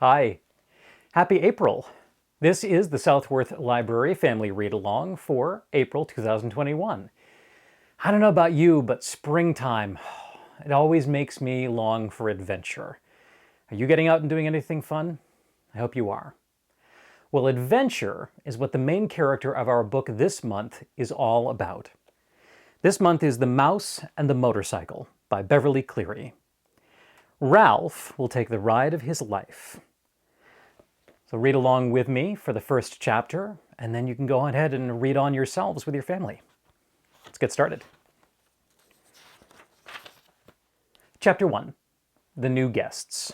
Hi. Happy April. This is the Southworth Library Family Read-Along for April 2021. I don't know about you, but springtime, it always makes me long for adventure. Are you getting out and doing anything fun? I hope you are. Well, adventure is what the main character of our book this month is all about. This month is The Mouse and the Motorcycle by Beverly Cleary. Ralph will take the ride of his life. So read along with me for the first chapter, and then you can go ahead and read on yourselves with your family. Let's get started. Chapter 1. The New Guests.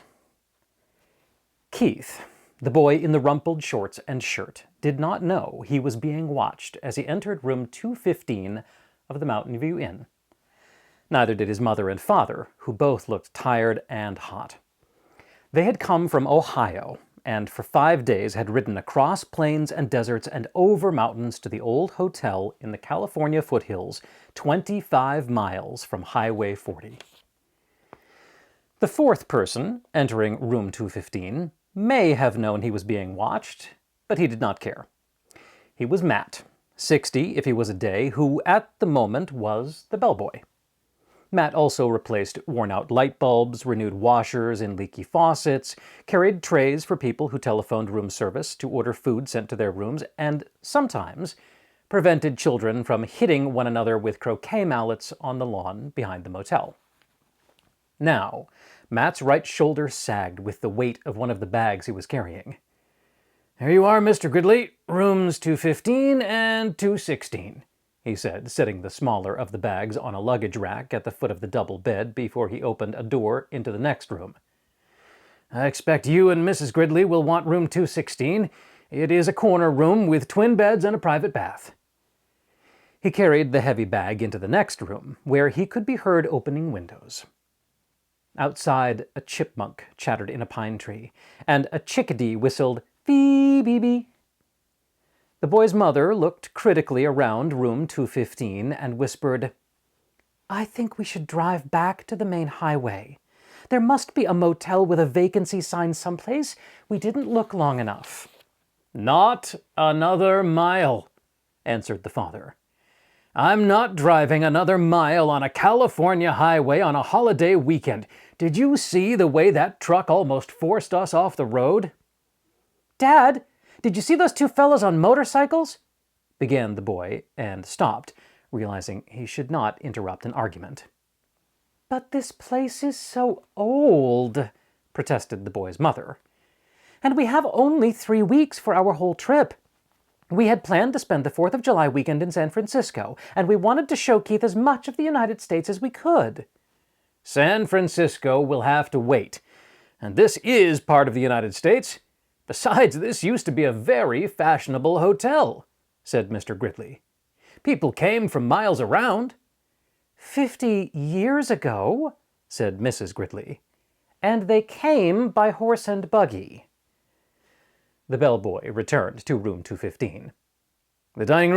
Keith, the boy in the rumpled shorts and shirt, did not know he was being watched as he entered room 215 of the Mountain View Inn. Neither did his mother and father, who both looked tired and hot. They had come from Ohio, and for 5 days had ridden across plains and deserts and over mountains to the old hotel in the California foothills, 25 miles from Highway 40. The fourth person, entering room 215, may have known he was being watched, but he did not care. He was Matt, 60 if he was a day, who at the moment was the bellboy. Matt also replaced worn-out light bulbs, renewed washers in leaky faucets, carried trays for people who telephoned room service to order food sent to their rooms, and sometimes prevented children from hitting one another with croquet mallets on the lawn behind the motel. Now, Matt's right shoulder sagged with the weight of one of the bags he was carrying. "Here you are, Mr. Gridley, rooms 215 and 216. He said, setting the smaller of the bags on a luggage rack at the foot of the double bed before he opened a door into the next room. "I expect you and Mrs. Gridley will want room 216. It is a corner room with twin beds and a private bath." He carried the heavy bag into the next room, where he could be heard opening windows. Outside, a chipmunk chattered in a pine tree, and a chickadee whistled, "Phoebe." The boy's mother looked critically around room 215 and whispered, "I think we should drive back to the main highway. There must be a motel with a vacancy sign someplace. We didn't look long enough." "Not another mile," answered the father. "I'm not driving another mile on a California highway on a holiday weekend. Did you see the way that truck almost forced us off the road?" "Dad, did you see those two fellows on motorcycles?" began the boy, and stopped, realizing he should not interrupt an argument. "But this place is so old," protested the boy's mother. "And we have only 3 weeks for our whole trip. We had planned to spend the 4th of July weekend in San Francisco, and we wanted to show Keith as much of the United States as we could." "San Francisco will have to wait, and this is part of the United States. Besides, this used to be a very fashionable hotel," said Mr. Gridley. "People came from miles around." 50 years ago," said Mrs. Gridley. "And they came by horse and buggy." The bellboy returned to room 215. The dining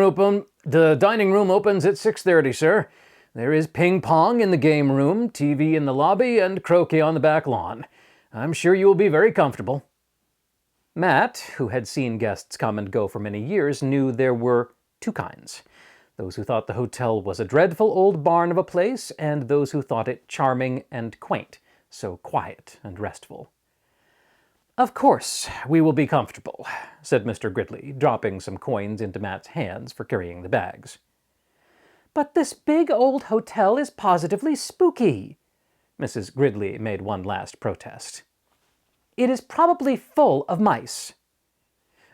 room opens at 6:30, sir. There is ping-pong in the game room, TV in the lobby, and croquet on the back lawn. I'm sure you will be very comfortable." Matt, who had seen guests come and go for many years, knew there were two kinds. Those who thought the hotel was a dreadful old barn of a place, and those who thought it charming and quaint, so quiet and restful. "Of course, we will be comfortable," said Mr. Gridley, dropping some coins into Matt's hands for carrying the bags. "But this big old hotel is positively spooky," Mrs. Gridley made one last protest. "It is probably full of mice."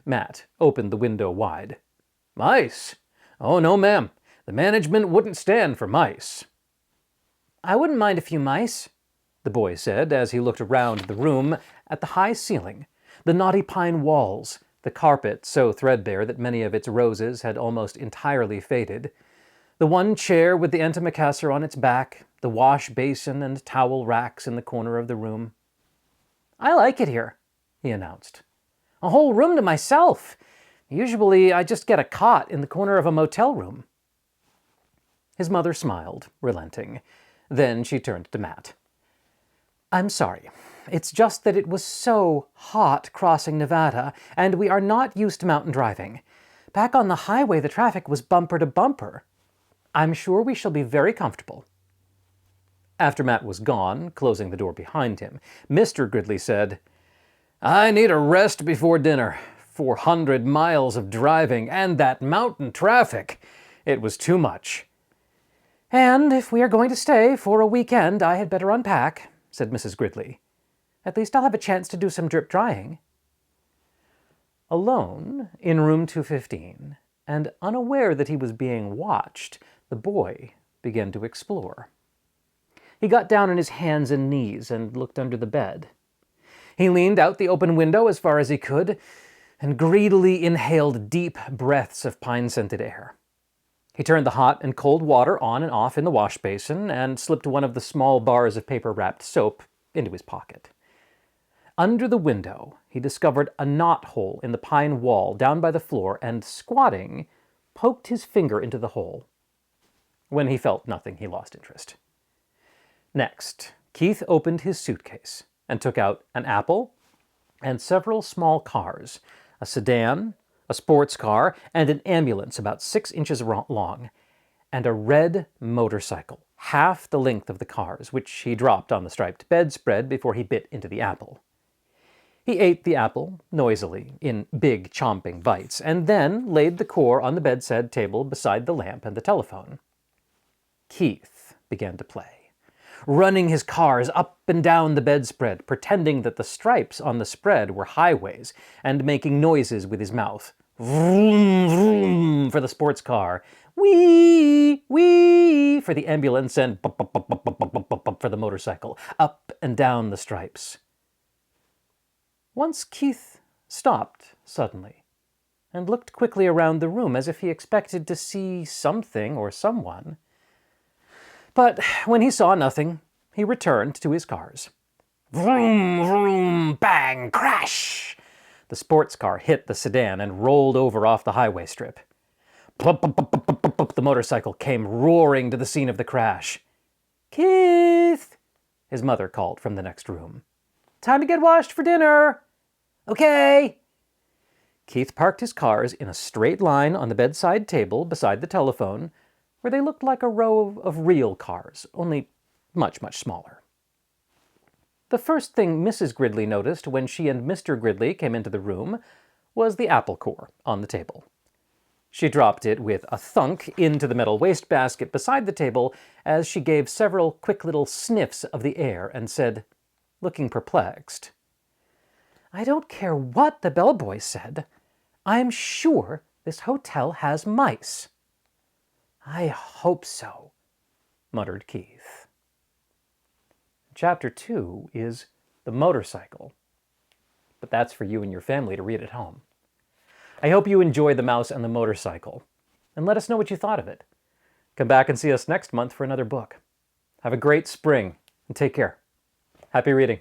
Matt opened the window wide. "Mice? Oh, no, ma'am. The management wouldn't stand for mice." "I wouldn't mind a few mice," the boy said as he looked around the room at the high ceiling, the knotty pine walls, the carpet so threadbare that many of its roses had almost entirely faded, the one chair with the antimacassar on its back, the wash basin and towel racks in the corner of the room. "I like it here," he announced. "A whole room to myself. Usually I just get a cot in the corner of a motel room." His mother smiled, relenting. Then she turned to Matt. "I'm sorry. It's just that it was so hot crossing Nevada, and we are not used to mountain driving. Back on the highway, the traffic was bumper to bumper. I'm sure we shall be very comfortable." After Matt was gone, closing the door behind him, Mr. Gridley said, "I need a rest before dinner. 400 miles of driving, and that mountain traffic. It was too much." "And if we are going to stay for a weekend, I had better unpack," said Mrs. Gridley. "At least I'll have a chance to do some drip drying." Alone in room 215, and unaware that he was being watched, the boy began to explore. He got down on his hands and knees and looked under the bed. He leaned out the open window as far as he could and greedily inhaled deep breaths of pine-scented air. He turned the hot and cold water on and off in the wash basin and slipped one of the small bars of paper-wrapped soap into his pocket. Under the window, he discovered a knot-hole in the pine wall down by the floor and, squatting, poked his finger into the hole. When he felt nothing, he lost interest. Next, Keith opened his suitcase and took out an apple and several small cars, a sedan, a sports car, and an ambulance about 6 inches long, and a red motorcycle, half the length of the cars, which he dropped on the striped bedspread before he bit into the apple. He ate the apple noisily, in big chomping bites, and then laid the core on the bedside table beside the lamp and the telephone. Keith began to play, running his cars up and down the bedspread, pretending that the stripes on the spread were highways, and making noises with his mouth. Vroom, vroom for the sports car, wee, wee for the ambulance, and bup, bup, bup, bup, bup, bup, bup, bup for the motorcycle, up and down the stripes. Once Keith stopped suddenly and looked quickly around the room as if he expected to see something or someone. But when he saw nothing, he returned to his cars. Vroom, vroom, bang, crash! The sports car hit the sedan and rolled over off the highway strip. Plump, plump, plump, plump, plump, plump, the motorcycle came roaring to the scene of the crash. "Keith!" his mother called from the next room. "Time to get washed for dinner." "Okay." Keith parked his cars in a straight line on the bedside table beside the telephone, where they looked like a row of real cars, only much, much smaller. The first thing Mrs. Gridley noticed when she and Mr. Gridley came into the room was the apple core on the table. She dropped it with a thunk into the metal wastebasket beside the table as she gave several quick little sniffs of the air and said, looking perplexed, "I don't care what the bellboy said. I'm sure this hotel has mice." "I hope so," muttered Keith. Chapter 2 is The Motorcycle, but that's for you and your family to read at home. I hope you enjoyed The Mouse and the Motorcycle, and let us know what you thought of it. Come back and see us next month for another book. Have a great spring, and take care. Happy reading.